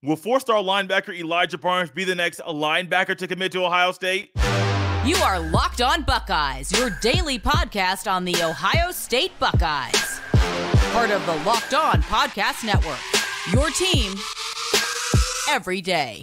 Will four-star linebacker Elijah Barnes be the next linebacker to commit to Ohio State? You are Locked On Buckeyes, your daily podcast on the Ohio State Buckeyes. Part of the Locked On Podcast Network, your team every day.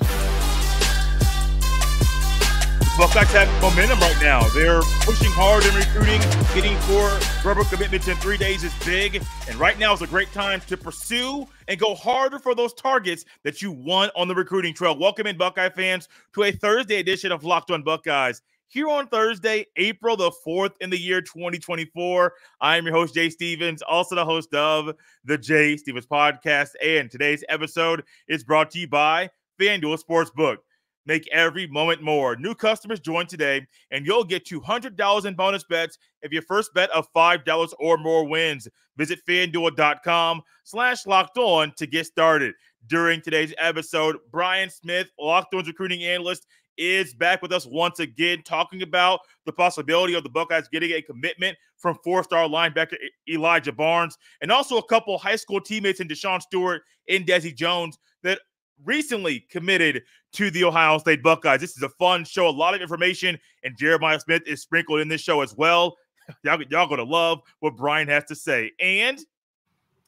Buckeyes have momentum right now. They're pushing hard in recruiting. Getting 4 rubber commitments in 3 days is big. And right now is a great time to pursue and go harder for those targets that you want on the recruiting trail. Welcome in, Buckeye fans, to a Thursday edition of Locked On Buckeyes. Here on Thursday, April the 4th in the year 2024. I am your host, Jay Stevens, also the host of the Jay Stevens Podcast. And today's episode is brought to you by FanDuel Sportsbook. Make every moment more. New customers join today, and you'll get $200 in bonus bets if your first bet of $5 or more wins. Visit FanDuel.com/LockedOn to get started. During today's episode, Brian Smith, Locked On's recruiting analyst, is back with us once again, talking about the possibility of the Buckeyes getting a commitment from 4-star linebacker Elijah Barnes, and also a couple high school teammates in Deshaun Stewart and Desi Jones that recently committed to the Ohio State Buckeyes. This is a fun show, a lot of information, and Jeremiah Smith is sprinkled in this show as well. Y'all going to love what Brian has to say. And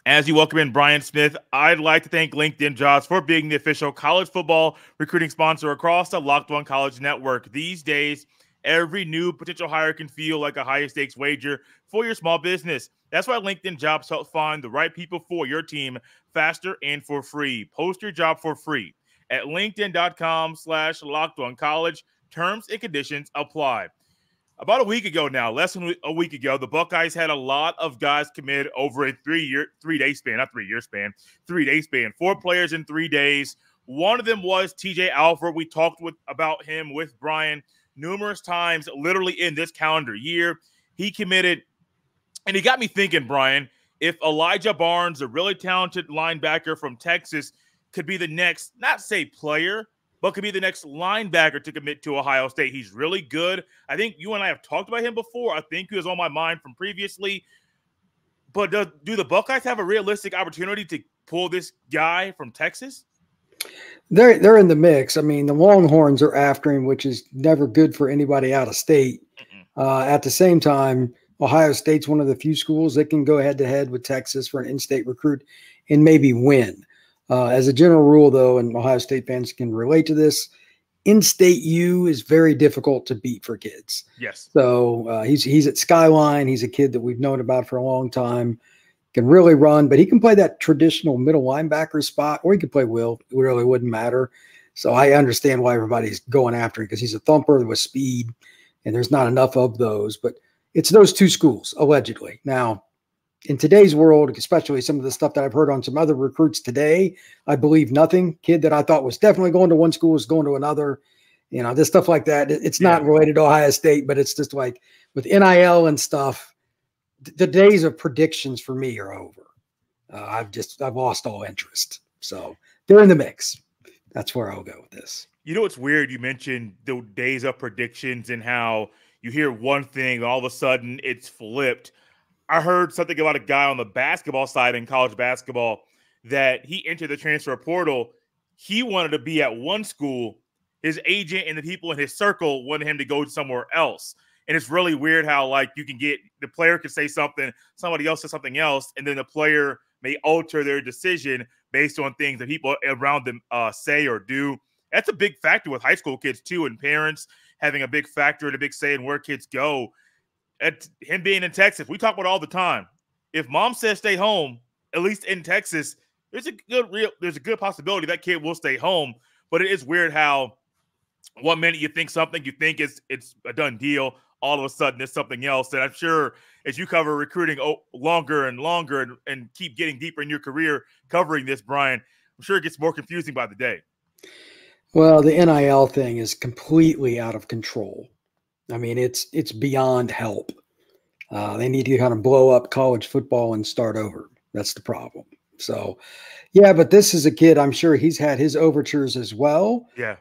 as you welcome in Brian Smith, I'd like to thank LinkedIn Jobs for being the official college football recruiting sponsor across the Locked On College Network. These days, every new potential hire can feel like a high-stakes wager for your small business. That's why LinkedIn Jobs help find the right people for your team faster and for free. Post your job for free at linkedin.com/LockedOnCollege. Terms and conditions apply. About a week ago now, less than a week ago, the Buckeyes had a lot of guys commit over a 3-day span. 4 players in 3 days. One of them was TJ Alford. We talked about him with Brian numerous times, literally in this calendar year. He committed, and he got me thinking, Brian, if Elijah Barnes, a really talented linebacker from Texas, could be the next, not say player, but could be the next linebacker to commit to Ohio State. He's really good. I think you and I have talked about him before. I think he was on my mind from previously. But do the Buckeyes have a realistic opportunity to pull this guy from Texas? They're in the mix. I mean, the Longhorns are after him, which is never good for anybody out of state. At the same time, Ohio State's one of the few schools that can go head-to-head with Texas for an in-state recruit and maybe win. As a general rule, though, and Ohio State fans can relate to this, in-state U is very difficult to beat for kids. Yes. So he's at Skyline. He's a kid that we've known about for a long time. Can really run, but he can play that traditional middle linebacker spot, or he could play will. It really wouldn't matter. So I understand why everybody's going after him, because he's a thumper with speed, and there's not enough of those. But it's those two schools, allegedly. Now, in today's world, especially some of the stuff that I've heard on some other recruits today, I believe nothing. Kid that I thought was definitely going to one school is going to another. You know, this stuff like that. It's not related to Ohio State, but it's just like with NIL and stuff, the days of predictions for me are over. I've lost all interest. So they're in the mix. That's where I'll go with this. You know, it's weird. You mentioned the days of predictions and how you hear one thing, all of a sudden it's flipped. I heard something about a guy on the basketball side in college basketball that he entered the transfer portal. He wanted to be at one school. His agent and the people in his circle wanted him to go somewhere else. And it's really weird how, like, you can get the player can say something, somebody else says something else, and then the player may alter their decision based on things that people around them say or do. That's a big factor with high school kids, too, and parents having a big factor and a big say in where kids go. At him being in Texas, we talk about it all the time. If mom says stay home, at least in Texas, there's a good possibility that kid will stay home. But it is weird how 1 minute you think something, you think it's a done deal. All of a sudden, it's something else. And I'm sure as you cover recruiting longer and longer and keep getting deeper in your career covering this, Brian, I'm sure it gets more confusing by the day. Well, the NIL thing is completely out of control. I mean, it's beyond help. They need to kind of blow up college football and start over. That's the problem. So, yeah, but this is a kid, I'm sure he's had his overtures as well. Yeah.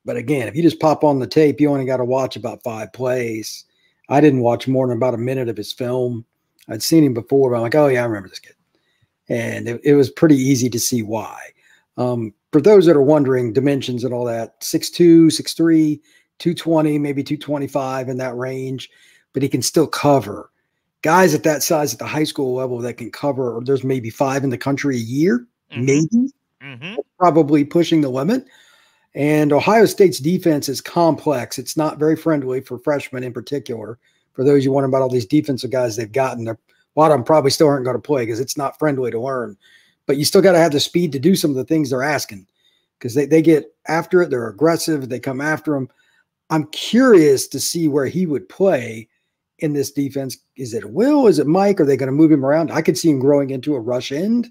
But again, if you just pop on the tape, you only got to watch about 5 plays. I didn't watch more than about a minute of his film. I'd seen him before, but I'm like, oh, yeah, I remember this kid. And it was pretty easy to see why. For those that are wondering, dimensions and all that, 6'2", 6'3", 220, maybe 225 in that range, but he can still cover. Guys at that size at the high school level that can cover, or there's maybe 5 in the country a year, maybe, probably pushing the limit. And Ohio State's defense is complex. It's not very friendly for freshmen in particular. For those you wondering about all these defensive guys they've gotten, a lot of them probably still aren't going to play because it's not friendly to learn. But you still got to have the speed to do some of the things they're asking because they get after it. They're aggressive. They come after them. I'm curious to see where he would play in this defense. Is it Will? Is it Mike? Are they going to move him around? I could see him growing into a rush end.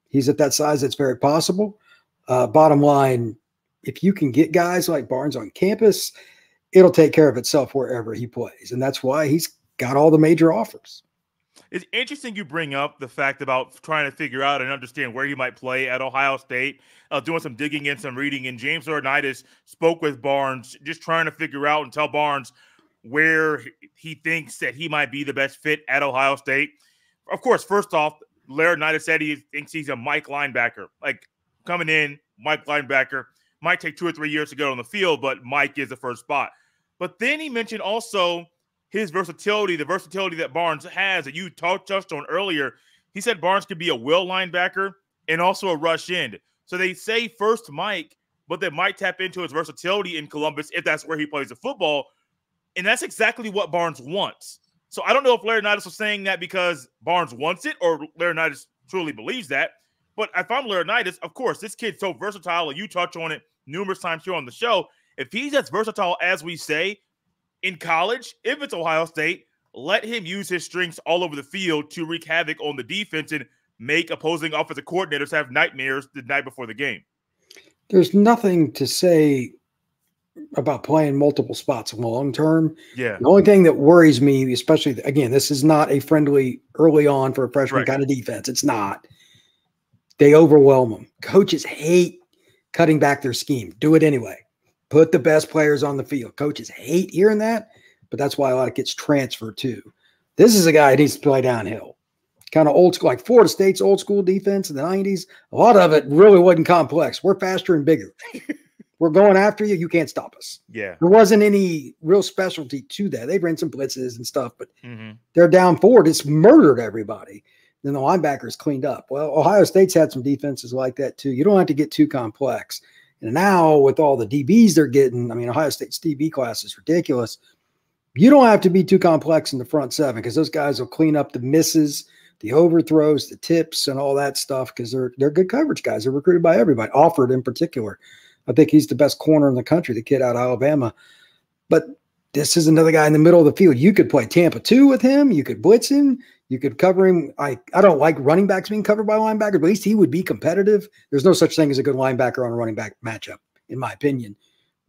He's at that size. It's very possible. Bottom line, if you can get guys like Barnes on campus, it'll take care of itself wherever he plays. And that's why he's got all the major offers. It's interesting you bring up the fact about trying to figure out and understand where he might play at Ohio State, doing some digging and some reading. And James Laurinaitis spoke with Barnes, just trying to figure out and tell Barnes where he thinks that he might be the best fit at Ohio State. Of course, first off, Laurinaitis said he thinks he's a Mike linebacker. Like, coming in, Mike linebacker. Might take 2 or 3 years to get on the field, but Mike is the first spot. But then he mentioned also his versatility, the versatility that Barnes has that you touched on earlier. He said Barnes could be a will linebacker and also a rush end. So they say first Mike, but they might tap into his versatility in Columbus if that's where he plays the football. And that's exactly what Barnes wants. So I don't know if Laurinaitis was saying that because Barnes wants it or Laurinaitis truly believes that. But if I'm Laurinaitis, of course, this kid's so versatile, and you touch on it numerous times here on the show. If he's as versatile as we say in college, if it's Ohio State, let him use his strengths all over the field to wreak havoc on the defense and make opposing offensive coordinators have nightmares the night before the game. There's nothing to say about playing multiple spots long term. Yeah. The only thing that worries me, especially, again, this is not a friendly early on for a freshman kind of defense. It's not. They overwhelm them. Coaches hate cutting back their scheme. Do it anyway. Put the best players on the field. Coaches hate hearing that, but that's why a lot of gets transferred too. This is a guy that needs to play downhill. Kind of old school, like Florida State's old school defense in the 90s. A lot of it really wasn't complex. We're faster and bigger. We're going after you. You can't stop us. Yeah. There wasn't any real specialty to that. They ran some blitzes and stuff, but they're down forward. It's murdered everybody. Then the linebackers cleaned up. Well, Ohio State's had some defenses like that too. You don't have to get too complex. And now with all the DBs they're getting, I mean, Ohio State's DB class is ridiculous. You don't have to be too complex in the front seven because those guys will clean up the misses, the overthrows, the tips, and all that stuff because they're good coverage guys. They're recruited by everybody, Offord in particular. I think he's the best corner in the country, the kid out of Alabama. But this is another guy in the middle of the field. You could play Tampa 2 with him. You could blitz him. You could cover him. I don't like running backs being covered by linebackers, but at least he would be competitive. There's no such thing as a good linebacker on a running back matchup, in my opinion.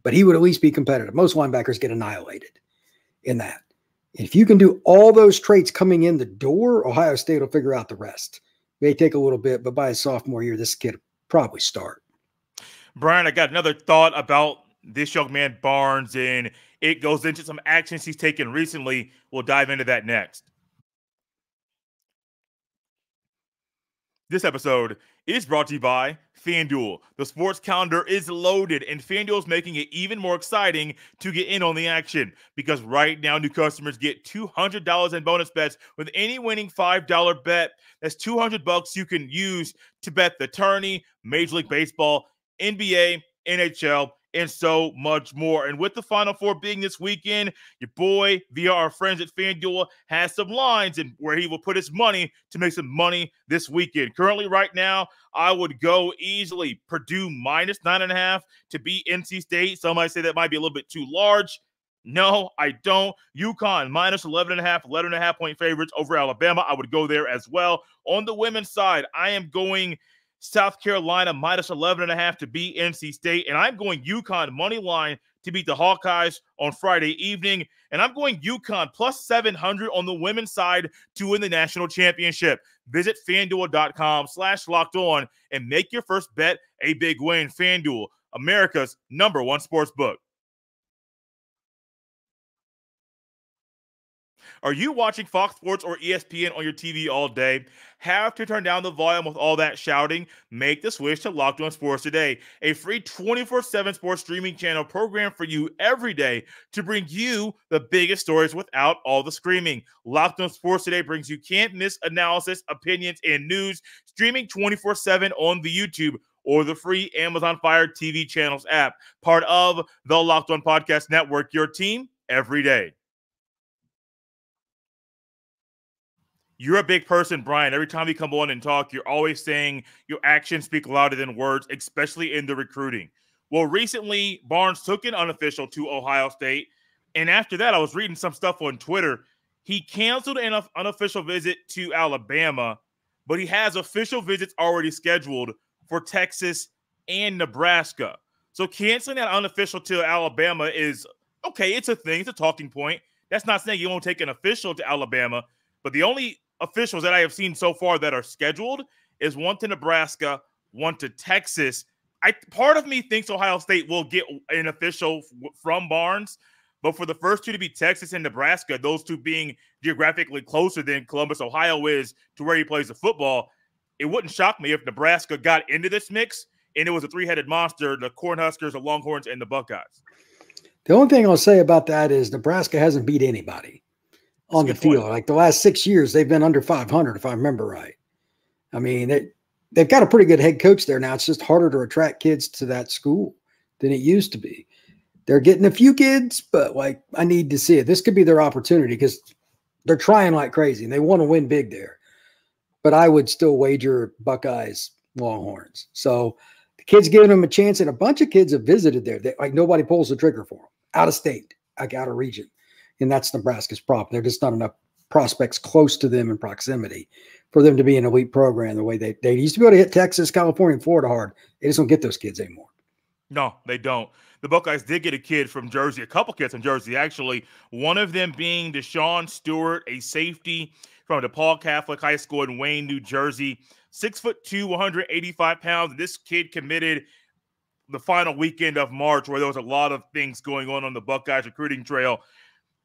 But he would at least be competitive. Most linebackers get annihilated in that. If you can do all those traits coming in the door, Ohio State will figure out the rest. May take a little bit, but by his sophomore year, this kid will probably start. Brian, I got another thought about this young man, Barnes, and it goes into some actions he's taken recently. We'll dive into that next. This episode is brought to you by FanDuel. The sports calendar is loaded, and FanDuel is making it even more exciting to get in on the action because right now new customers get $200 in bonus bets with any winning $5 bet. That's $200 you can use to bet the tourney, Major League Baseball, NBA, NHL, and so much more. And with the Final Four being this weekend, your boy, via our friends at FanDuel, has some lines and where he will put his money to make some money this weekend. Currently, right now, I would go easily Purdue minus 9.5 to beat NC State. Some might say that might be a little bit too large. No, I don't. UConn minus 11.5 point favorites over Alabama. I would go there as well. On the women's side, I am going South Carolina minus 11.5 to beat NC State. And I'm going UConn money line to beat the Hawkeyes on Friday evening. And I'm going UConn plus 700 on the women's side to win the national championship. Visit FanDuel.com/lockedon and make your first bet a big win. FanDuel, America's #1 sports book. Are you watching Fox Sports or ESPN on your TV all day? Have to turn down the volume with all that shouting? Make the switch to Locked On Sports Today, a free 24/7 sports streaming channel programmed for you every day to bring you the biggest stories without all the screaming. Locked On Sports Today brings you can't-miss analysis, opinions, and news, streaming 24/7 on the YouTube or the free Amazon Fire TV channels app. Part of the Locked On Podcast Network, your team every day. You're a big person, Brian. Every time you come on and talk, you're always saying your actions speak louder than words, especially in the recruiting. Well, recently, Barnes took an unofficial to Ohio State, and after that, I was reading some stuff on Twitter. He canceled an unofficial visit to Alabama, but he has official visits already scheduled for Texas and Nebraska. So canceling that unofficial to Alabama is, okay, it's a thing. It's a talking point. That's not saying you won't take an official to Alabama, but the only officials that I have seen so far that are scheduled is one to Nebraska, one to Texas. Part of me thinks Ohio State will get an official from Barnes, but for the first two to be Texas and Nebraska, those two being geographically closer than Columbus, Ohio is to where he plays the football, it wouldn't shock me if Nebraska got into this mix and it was a three-headed monster, the Cornhuskers, the Longhorns, and the Buckeyes. The only thing I'll say about that is Nebraska hasn't beat anybody on the field. Like the last 6 years, they've been under 500, if I remember right. I mean, they've got a pretty good head coach there now. It's just harder to attract kids to that school than it used to be. They're getting a few kids, but like I need to see it. This could be their opportunity because they're trying like crazy and they want to win big there. But I would still wager Buckeyes, Longhorns. So the kids giving them a chance, and a bunch of kids have visited there. Like nobody pulls the trigger for them. Out of state, like out of region. And that's Nebraska's problem. There's just not enough prospects close to them in proximity for them to be an elite program the way they used to be able to hit Texas, California, and Florida hard. They just don't get those kids anymore. No, they don't. The Buckeyes did get a kid from Jersey, a couple kids from Jersey, actually. One of them being Deshaun Stewart, a safety from DePaul Catholic High School in Wayne, New Jersey. 6'2", 185 pounds. This kid committed the final weekend of March where there was a lot of things going on the Buckeyes recruiting trail.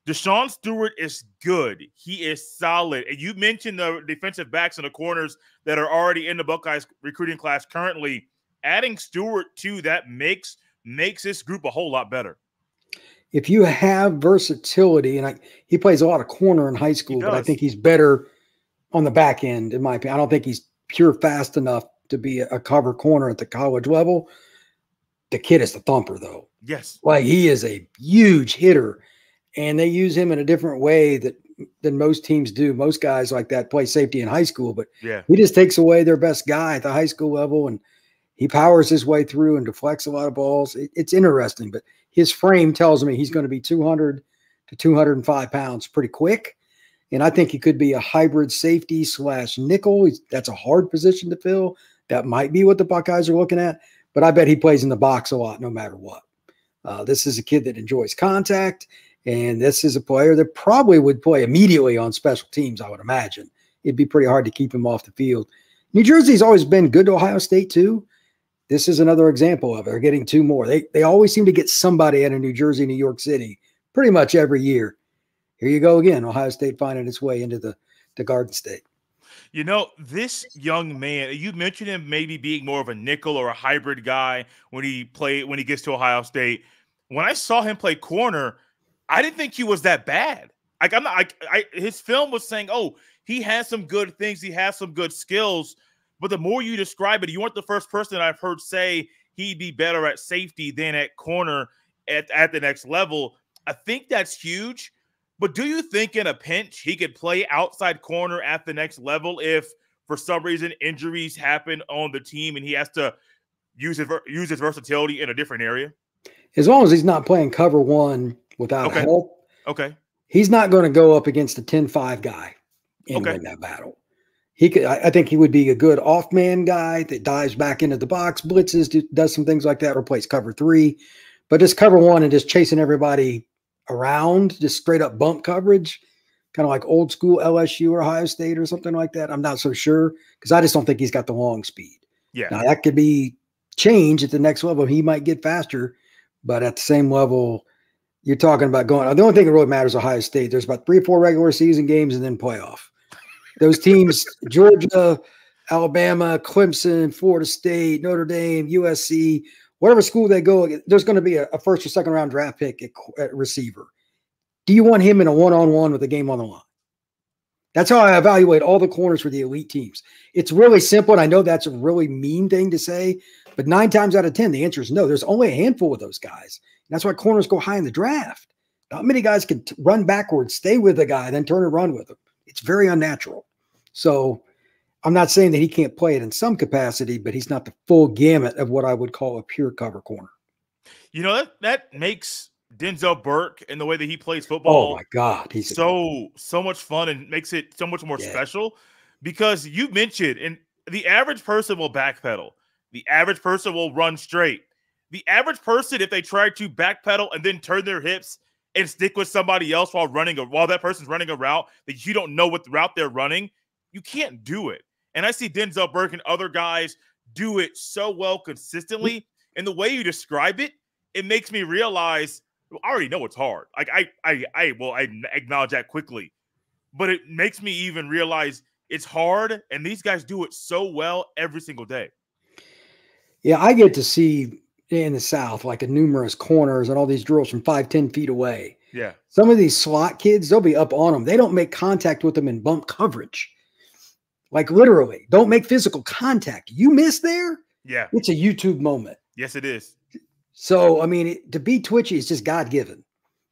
Deshaun Stewart is good. He is solid. And you mentioned the defensive backs and the corners that are already in the Buckeyes recruiting class currently. Adding Stewart to that makes this group a whole lot better. If you have versatility, and he plays a lot of corner in high school, but I think he's better on the back end, in my opinion. I don't think he's pure fast enough to be a cover corner at the college level. The kid is the thumper, though. Yes. Like he is a huge hitter. And they use him in a different way than most teams do. Most guys like that play safety in high school, but he just takes away their best guy at the high school level, and he powers his way through and deflects a lot of balls. It's interesting, but his frame tells me he's going to be 200 to 205 pounds pretty quick. And I think he could be a hybrid safety / nickel. That's a hard position to fill. That might be what the Buckeyes are looking at, but I bet he plays in the box a lot no matter what. This is a kid that enjoys contact. And this is a player that probably would play immediately on special teams, I would imagine. It'd be pretty hard to keep him off the field. New Jersey's always been good to Ohio State, too. This is another example of it. They're getting two more. They always seem to get somebody out of New Jersey, New York City, pretty much every year. Here you go again, Ohio State finding its way into the Garden State. You know, this young man, you mentioned him maybe being more of a nickel or a hybrid guy when he gets to Ohio State. When I saw him play corner, I didn't think he was that bad. Like his film was saying, oh, he has some good things. He has some good skills. But the more you describe it, you weren't the first person I've heard say he'd be better at safety than at corner at the next level. I think that's huge. But do you think in a pinch he could play outside corner at the next level if for some reason injuries happen on the team and he has to use his versatility in a different area? As long as he's not playing cover one without help, he's not going to go up against a 10-5 guy and win that battle. I think he would be a good off-man guy that dives back into the box, blitzes, does some things like that, or plays cover three. But just cover one and just chasing everybody around, just straight up bump coverage, kind of like old school LSU or Ohio State or something like that. I'm not so sure because I just don't think he's got the long speed. Yeah. Now, that could be changed at the next level. He might get faster, but at the same level, you're talking about going. The only thing that really matters is Ohio State. There's about 3 or 4 regular season games and then playoff. Those teams, Georgia, Alabama, Clemson, Florida State, Notre Dame, USC, whatever school they go, there's going to be a first or second round draft pick at receiver. Do you want him in a one-on-one with a game on the line? That's how I evaluate all the corners for the elite teams. It's really simple, and I know that's a really mean thing to say, but 9 times out of 10, the answer is no. There's only a handful of those guys. And that's why corners go high in the draft. Not many guys can run backwards, stay with a guy, then turn and run with him. It's very unnatural. So I'm not saying that he can't play it in some capacity, but he's not the full gamut of what I would call a pure cover corner. You know, that makes Denzel Burke and the way that he plays football. Oh my God. He's so much fun and makes it so much more special, because you mentioned, and the average person will backpedal. The average person will run straight. The average person, if they try to backpedal and then turn their hips and stick with somebody else while that person's running a route that you don't know what route they're running, you can't do it. And I see Denzel Burke and other guys do it so well consistently. And the way you describe it, it makes me realize, I already know it's hard. Like I acknowledge that quickly, but it makes me even realize it's hard, and these guys do it so well every single day. Yeah, I get to see in the South like a numerous corners and all these drills from 5-10 feet away. Yeah, some of these slot kids, they'll be up on them. They don't make contact with them in bump coverage. Like literally, don't make physical contact. You miss there? Yeah, it's a YouTube moment. Yes, it is. So, I mean, to be twitchy is just God-given.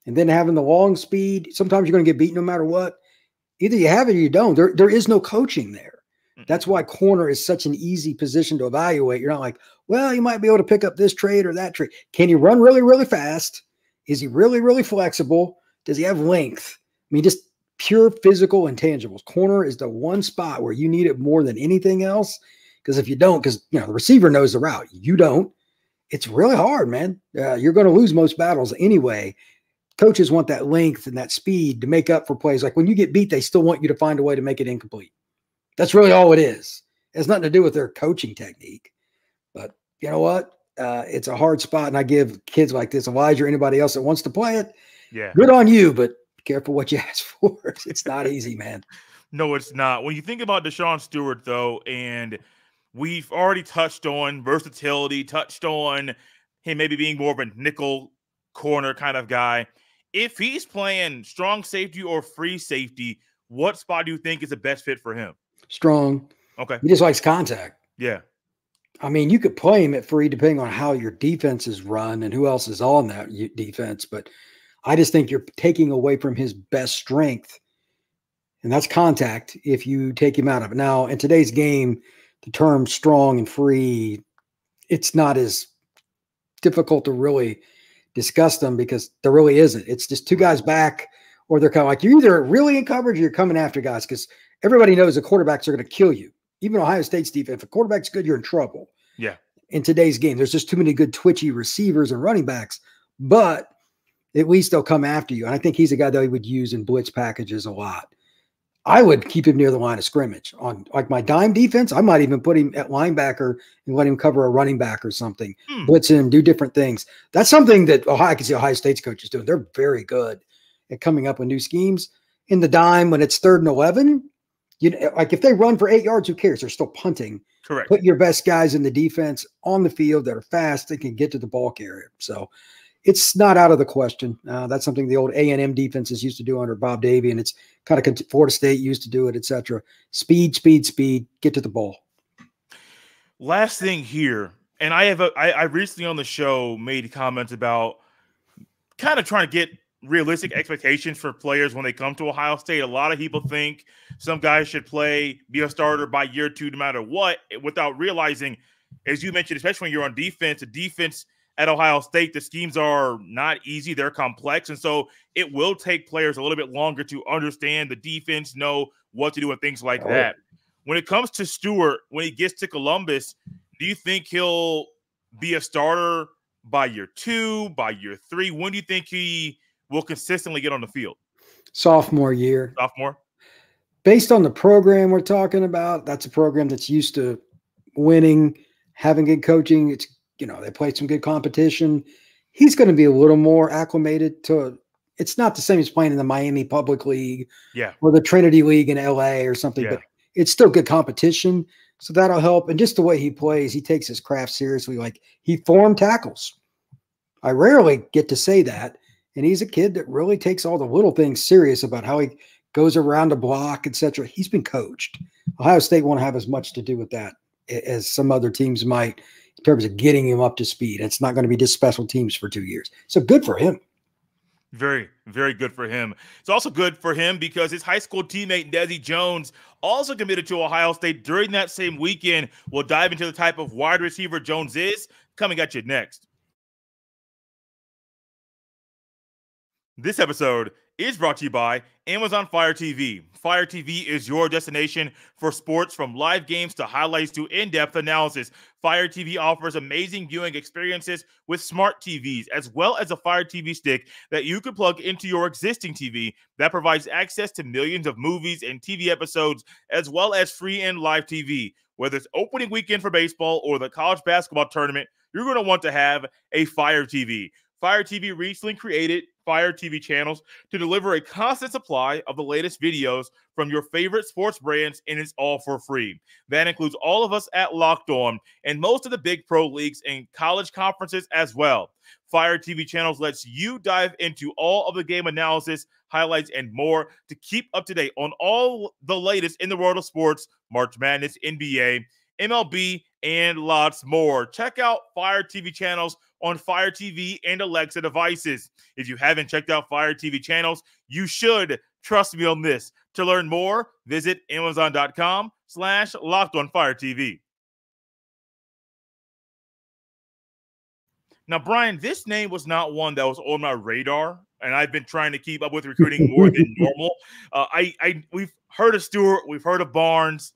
And then having the long speed, sometimes you're going to get beat no matter what. Either you have it or you don't. There is no coaching there. That's why corner is such an easy position to evaluate. You're not like, well, you might be able to pick up this trait or that trait. Can he run really, really fast? Is he really, really flexible? Does he have length? I mean, just pure physical intangibles. Corner is the one spot where you need it more than anything else. Because if you don't, because the receiver knows the route, you don't. It's really hard, man. You're going to lose most battles anyway. Coaches want that length and that speed to make up for plays. Like when you get beat, they still want you to find a way to make it incomplete. That's really all it is. It has nothing to do with their coaching technique. But you know what? It's a hard spot, and I give kids like this, Elijah, or anybody else that wants to play it, good on you, but be careful what you ask for. It's not easy, man. No, it's not. When you think about Deshaun Stewart, though, and we've already touched on versatility, touched on him maybe being more of a nickel corner kind of guy. If he's playing strong safety or free safety, what spot do you think is the best fit for him? Strong. Okay. He just likes contact. Yeah. I mean, you could play him at free depending on how your defense is run and who else is on that defense. But I just think you're taking away from his best strength, and that's contact, if you take him out of it. Now, in today's game, the term strong and free, it's not as difficult to really discuss them because there really isn't. It's just two guys back, or they're kind of like, you're either really in coverage or you're coming after guys, because everybody knows the quarterbacks are going to kill you. Even Ohio State's defense, if a quarterback's good, you're in trouble. Yeah. In today's game, there's just too many good twitchy receivers and running backs, but at least they'll come after you. And I think he's a guy that he would use in blitz packages a lot. I would keep him near the line of scrimmage. On like my dime defense, I might even put him at linebacker and let him cover a running back or something, blitz him, do different things. That's something that I can see Ohio State's coaches doing. They're very good at coming up with new schemes. In the dime, when it's 3rd and 11, like if they run for 8 yards, who cares? They're still punting. Correct. Put your best guys in the defense on the field that are fast, that can get to the ball carrier. So it's not out of the question. That's something the old A&M defenses used to do under Bob Davie, and it's kind of Florida State used to do it, etc. Speed, speed, speed, get to the ball. Last thing here, and I recently on the show made comments about kind of trying to get realistic expectations for players when they come to Ohio State. A lot of people think some guys should be a starter by year 2 no matter what, without realizing, as you mentioned, especially when you're on defense, the defense at Ohio State, the schemes are not easy. They're complex. And so it will take players a little bit longer to understand the defense, know what to do and things like that. When it comes to Stewart, when he gets to Columbus, do you think he'll be a starter by year 2, by year 3? When do you think he will consistently get on the field? Sophomore year. Sophomore? Based on the program we're talking about, that's a program that's used to winning, having good coaching. It's, they play some good competition. he's going to be a little more acclimated to. It's not the same as playing in the Miami Public League, or the Trinity League in LA or something, but it's still good competition. So that'll help. And just the way he plays, he takes his craft seriously. Like, he formed tackles. I rarely get to say that. And he's a kid that really takes all the little things serious about how he goes around the block, etc. He's been coached. Ohio State won't have as much to do with that as some other teams might in terms of getting him up to speed. It's not going to be just special teams for 2 years. So good for him. Very, very good for him. It's also good for him because his high school teammate, Desi Jones, also committed to Ohio State during that same weekend. We'll dive into the type of wide receiver Jones is coming at you next. This episode is brought to you by Amazon Fire TV. Fire TV is your destination for sports, from live games to highlights to in-depth analysis. Fire TV offers amazing viewing experiences with smart TVs, as well as a Fire TV stick that you can plug into your existing TV that provides access to millions of movies and TV episodes, as well as free and live TV. Whether it's opening weekend for baseball or the college basketball tournament, you're going to want to have a Fire TV. Fire TV recently created Fire TV channels to deliver a constant supply of the latest videos from your favorite sports brands, and it's all for free. That includes all of us at Locked On and most of the big pro leagues and college conferences as well. Fire TV channels lets you dive into all of the game analysis, highlights, and more to keep up to date on all the latest in the world of sports, March Madness, NBA, MLB, and lots more. Check out Fire TV channels on Fire TV and Alexa devices. If you haven't checked out Fire TV channels, you should. Trust me on this. To learn more, visit Amazon.com/LockedOnFireTV. Now, Brian, this name was not one that was on my radar, and I've been trying to keep up with recruiting more than normal. We've heard of Stewart, we've heard of Barnes,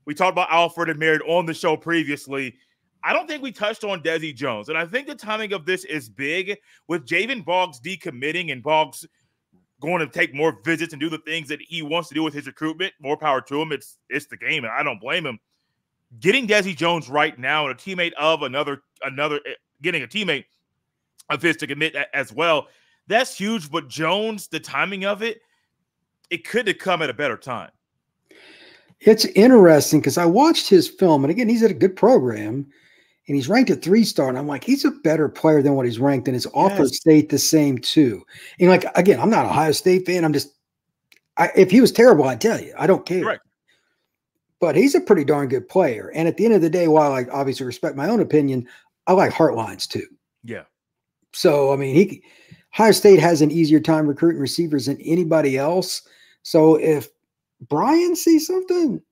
we talked about Alfred and Merritt on the show previously. I don't think we touched on Desi Jones, and I think the timing of this is big with Javen Boggs decommitting and Boggs going to take more visits and do the things that he wants to do with his recruitment. More power to him. It's the game, and I don't blame him. Getting Desi Jones right now and a teammate of getting a teammate of his to commit as well, that's huge. But Jones, the timing of it could have come at a better time. It's interesting because I watched his film, and again, he's at a good program, and he's ranked at 3-star, and I'm like, he's a better player than what he's ranked, and his offer stayed the same too. And like, again, I'm not an Ohio State fan. If he was terrible, I'd tell you, I don't care. Right. But he's a pretty darn good player. And at the end of the day, while I obviously respect my own opinion, I like Hartlines too. Yeah. So, I mean, Ohio State has an easier time recruiting receivers than anybody else. So if Brian sees something,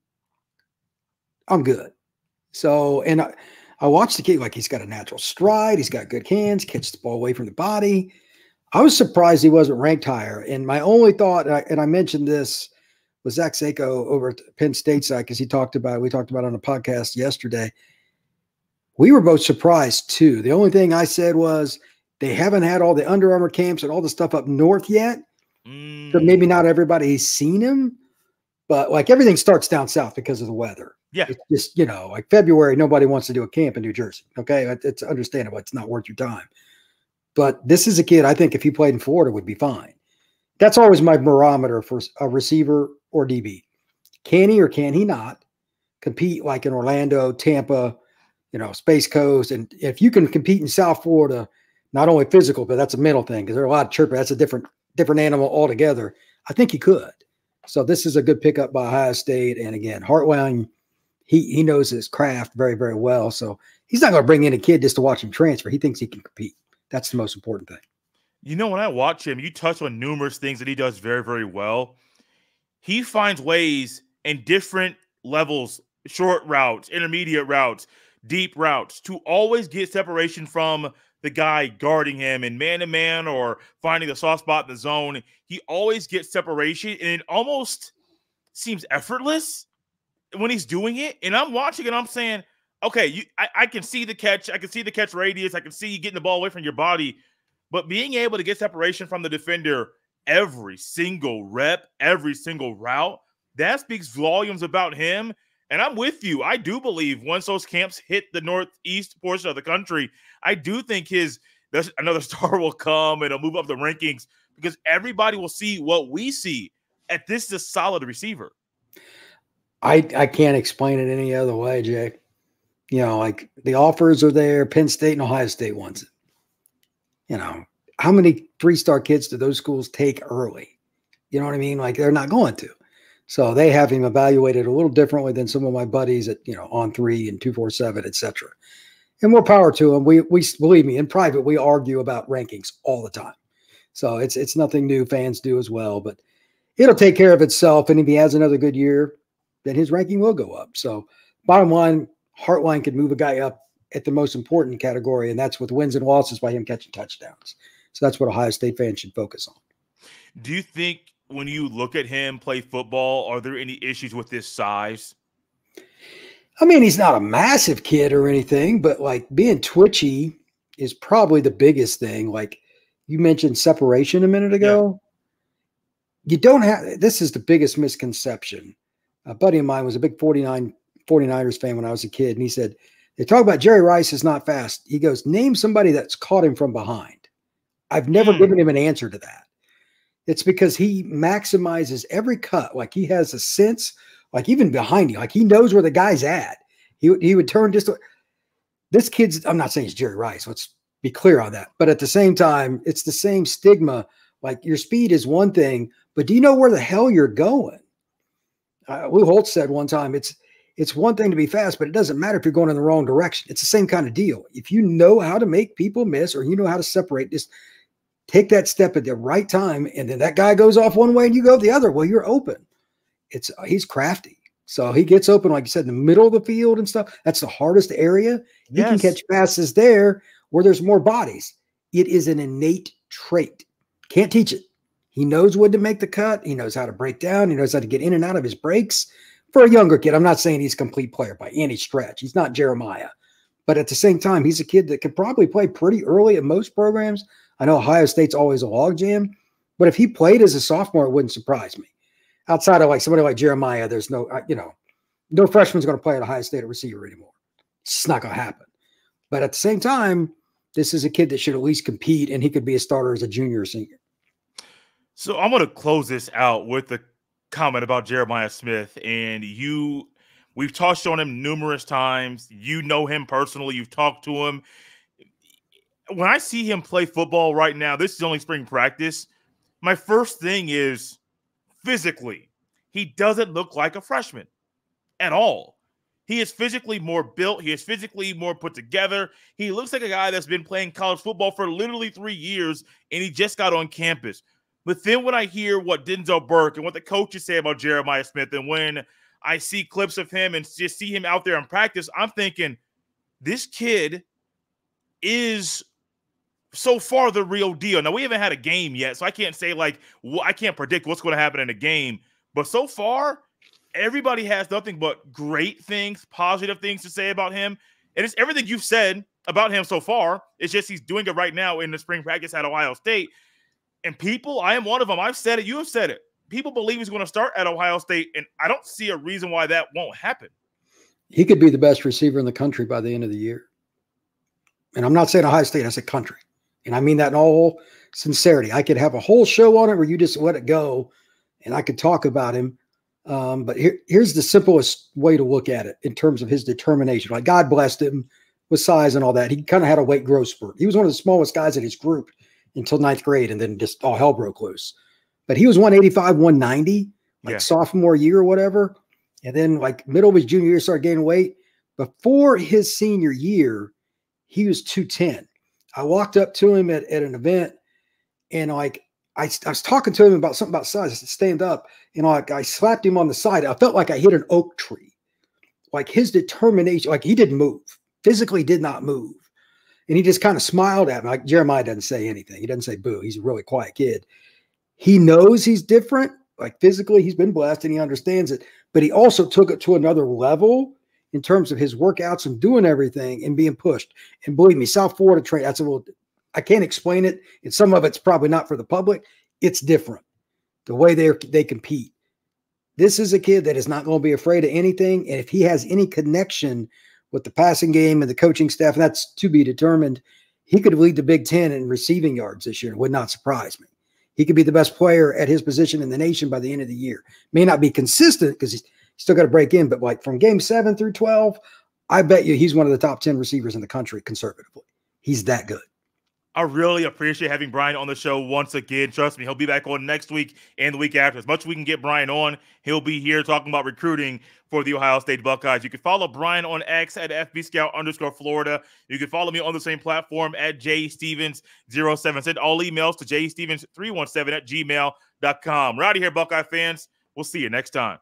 I'm good. So, and I watched the kid, like, he's got a natural stride. He's got good hands, catches the ball away from the body. I was surprised he wasn't ranked higher. And my only thought, and I mentioned this, was Zach Sako over at the Penn State side, because we talked about it on the podcast yesterday. We were both surprised too. The only thing I said was they haven't had all the Under Armour camps and all the stuff up north yet. So maybe not everybody's seen him, but like everything starts down south because of the weather. Yeah. It's just, like February, nobody wants to do a camp in New Jersey. Okay. It's understandable. It's not worth your time. But this is a kid, I think if he played in Florida, would be fine. That's always my barometer for a receiver or DB. Can he or can he not compete like in Orlando, Tampa, Space Coast? And if you can compete in South Florida, not only physical, but that's a mental thing, because there are a lot of chirping. That's a different animal altogether. I think he could. So this is a good pickup by Ohio State. And again, Hartline, he knows his craft very, very well. So he's not going to bring in a kid just to watch him transfer. He thinks he can compete. That's the most important thing. When I watch him, you touch on numerous things that he does very, very well. He finds ways in different levels, short routes, intermediate routes, deep routes, to always get separation from the guy guarding him in man-to-man or finding the soft spot in the zone. He always gets separation, and it almost seems effortless when he's doing it. And I'm watching and I'm saying, okay, I can see the catch. I can see the catch radius. I can see you getting the ball away from your body. But being able to get separation from the defender every single rep, every single route, that speaks volumes about him. And I'm with you. I do believe once those camps hit the northeast portion of the country, I do think his another star will come and it'll move up the rankings because everybody will see what we see. This is a solid receiver. I can't explain it any other way, Jake. You know, like the offers are there. Penn State and Ohio State wants it. You know, how many 3-star kids do those schools take early? You know what I mean? Like they're not going to. So they have him evaluated a little differently than some of my buddies at, On3 and 247, et cetera. And more power to them. We believe me, in private, we argue about rankings all the time. So it's nothing new. Fans do as well, but it'll take care of itself. And if he has another good year, then his ranking will go up. So bottom line, Heartline could move a guy up at the most important category, and that's with wins and losses by him catching touchdowns. So that's what Ohio State fans should focus on. Do you think when you look at him play football, are there any issues with his size? I mean, he's not a massive kid or anything, but like being twitchy is probably the biggest thing. Like you mentioned separation a minute ago. Yeah. You don't have – this is the biggest misconception. A buddy of mine was a big 49ers fan when I was a kid, and he said, they talk about Jerry Rice is not fast. He goes, name somebody that's caught him from behind. I've never given him an answer to that. It's because he maximizes every cut. Like he has a sense, like even behind you, like he knows where the guy's at. He would turn just – this kid's – I'm not saying it's Jerry Rice. Let's be clear on that. But at the same time, it's the same stigma. Like your speed is one thing, but do you know where the hell you're going? Lou Holtz said one time, it's one thing to be fast, but it doesn't matter if you're going in the wrong direction. It's the same kind of deal. If you know how to make people miss or you know how to separate, just take that step at the right time, and then that guy goes off one way and you go the other. Well, you're open. He's crafty. So he gets open, like you said, in the middle of the field and stuff. That's the hardest area. He can catch passes there where there's more bodies. It is an innate trait. Can't teach it. He knows when to make the cut. He knows how to break down. He knows how to get in and out of his breaks. For a younger kid, I'm not saying he's a complete player by any stretch. He's not Jeremiah. But at the same time, he's a kid that could probably play pretty early at most programs. I know Ohio State's always a logjam, but if he played as a sophomore, it wouldn't surprise me. Outside of like somebody like Jeremiah, there's no freshman's going to play at Ohio State at receiver anymore. It's just not going to happen. But at the same time, this is a kid that should at least compete, and he could be a starter as a junior or senior. So I'm going to close this out with the comment about Jeremiah Smith. And we've touched on him numerous times. You know him personally. You've talked to him. When I see him play football right now, this is only spring practice. My first thing is physically, he doesn't look like a freshman at all. He is physically more built. He is physically more put together. He looks like a guy that's been playing college football for literally 3 years, and he just got on campus. But then when I hear what Denzel Burke and what the coaches say about Jeremiah Smith, and when I see clips of him and just see him out there in practice, I'm thinking this kid is so far the real deal. Now, we haven't had a game yet, so I can't say I can't predict what's going to happen in a game. But so far, everybody has nothing but great things, positive things to say about him. And it's everything you've said about him so far. It's just he's doing it right now in the spring practice at Ohio State. And people, I am one of them. I've said it. You have said it. People believe he's going to start at Ohio State, and I don't see a reason why that won't happen. He could be the best receiver in the country by the end of the year. And I'm not saying Ohio State, I said country. And I mean that in all sincerity. I could have a whole show on it where you just let it go, and I could talk about him. But here's the simplest way to look at it in terms of his determination. Like God blessed him with size and all that. He kind of had a weight growth spurt. He was one of the smallest guys in his group until 9th grade, and then just all hell broke loose. But he was 185, 190, sophomore year or whatever. And then like middle of his junior year, started gaining weight. Before his senior year, he was 210. I walked up to him at an event, and like I was talking to him about something about size. I said, stand up. And like I slapped him on the side. I felt like I hit an oak tree. Like his determination, like he didn't move, physically did not move. And he just kind of smiled at me. Like Jeremiah doesn't say anything. He doesn't say boo. He's a really quiet kid. He knows he's different. Like physically, he's been blessed and he understands it. But he also took it to another level in terms of his workouts and doing everything and being pushed. And believe me, South Florida train, that's a little, I can't explain it. And some of it's probably not for the public. It's different. The way they compete. This is a kid that is not going to be afraid of anything. And if he has any connection with the passing game and the coaching staff, and that's to be determined, he could lead the Big Ten in receiving yards this year. It would not surprise me. He could be the best player at his position in the nation by the end of the year. May not be consistent because he's still got to break in, but like from game 7 through 12, I bet you he's one of the top 10 receivers in the country conservatively. He's that good. I really appreciate having Brian on the show once again. Trust me, he'll be back on next week and the week after. As much as we can get Brian on, he'll be here talking about recruiting for the Ohio State Buckeyes. You can follow Brian on X at FBScout_Florida. You can follow me on the same platform at jstevens07. Send all emails to jstevens317 at gmail.com. We're out of here, Buckeye fans. We'll see you next time.